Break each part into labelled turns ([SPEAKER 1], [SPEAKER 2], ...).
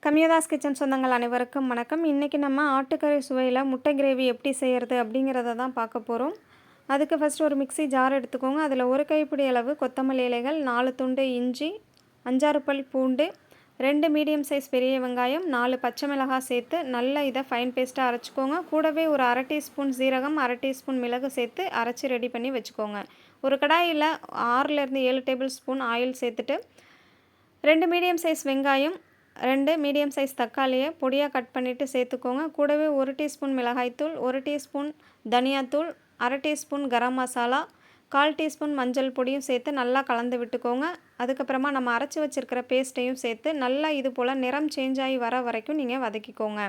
[SPEAKER 1] கம்யதாஸ் kitchen சொந்தங்கள் அனைவருக்கும் வணக்கம். இன்றைக்கி நம்ம ஆட்டுக்கறி சுவையில் முட்டை கிரேவி எப்படி செய்கிறது அப்படிங்கிறத தான் பார்க்க போகிறோம். அதுக்கு ஃபஸ்ட்டு ஒரு மிக்ஸி ஜார் எடுத்துக்கோங்க. அதில் ஒரு கைப்பிடி அளவு கொத்தமல்லி இலைகள், 4 துண்டு இஞ்சி, 5-6 பல் பூண்டு, 2 மீடியம் சைஸ் பெரிய வெங்காயம், 4 பச்சை மிளகாய் சேர்த்து நல்லா இதை ஃபைன் பேஸ்ட்டாக அரைச்சிக்கோங்க. கூடவே ஒரு 1/2 டீஸ்பூன் சீரகம், 1/2 டீஸ்பூன் மிளகு சேர்த்து அரைச்சி ரெடி பண்ணி வச்சுக்கோங்க. ஒரு கடாயில் 6லேருந்து 7 டேபிள் ஸ்பூன் ஆயில் சேர்த்துட்டு 2 மீடியம் சைஸ் வெங்காயம், 2 மீடியம் சைஸ் தக்காளியை பொடியாக கட் பண்ணிவிட்டு சேர்த்துக்கோங்க. கூடவே 1 டீஸ்பூன் மிளகாய்த்தூள், 1 டீஸ்பூன் தனியாத்தூள், 1/2 டீஸ்பூன் கரம் மசாலா, 1/4 டீஸ்பூன் மஞ்சள் பொடியும் சேர்த்து நல்லா கலந்து விட்டுக்கோங்க. அதுக்கப்புறமா நம்ம அரைச்சி வச்சுருக்கிற பேஸ்ட்டையும் சேர்த்து நல்லா இது போல் நிறம் சேஞ்ச் ஆகி வர வரைக்கும் நீங்கள் வதக்கிக்கோங்க.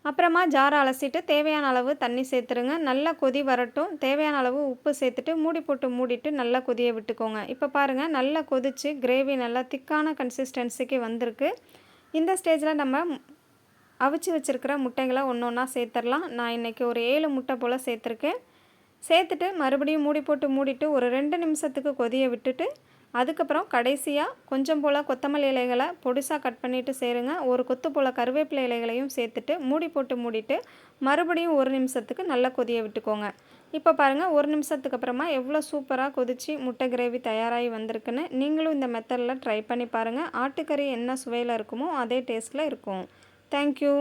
[SPEAKER 1] அப்புறமா ஜாரை அலசிட்டு தேவையான அளவு தண்ணி சேர்த்துருங்க. நல்லா கொதி வரட்டும். தேவையான அளவு உப்பு சேர்த்துட்டு மூடிட்டு நல்லா கொதிய விட்டுக்கோங்க. இப்போ பாருங்கள், நல்லா கொதித்து கிரேவி நல்லா திக்கான கன்சிஸ்டன்சிக்கு வந்திருக்கு. இந்த ஸ்டேஜில் நம்ம அவிச்சு வச்சுருக்கிற முட்டைகளை ஒன்று ஒன்றா சேர்த்துடலாம். நான் இன்றைக்கி ஒரு 7 முட்டை போல் சேர்த்துருக்கேன். சேர்த்துட்டு மறுபடியும் மூடிட்டு ஒரு 2 நிமிஷத்துக்கு கொதிய விட்டுட்டு அதுக்கப்புறம் கடைசியாக கொஞ்சம் போல் கொத்தமல்லி இலைகளை பொடிசாக கட் பண்ணிவிட்டு சேருங்க. ஒரு கொத்து போல் கருவேப்பிலை இலைகளையும் சேர்த்துட்டு மூடிட்டு மறுபடியும் 1 நிமிஷத்துக்கு நல்லா கொதிய விட்டுக்கோங்க. இப்போ பாருங்கள், 1 நிமிஷத்துக்கு அப்புறமா எவ்வளோ சூப்பராக கொதித்து முட்டை கிரேவி தயாராகி வந்திருக்குன்னு. நீங்களும் இந்த மெத்தடில் ட்ரை பண்ணி பாருங்கள். ஆட்டுக்கறி என்ன சுவையில் இருக்குமோ அதே டேஸ்ட்டில் இருக்கும். தேங்க்யூ.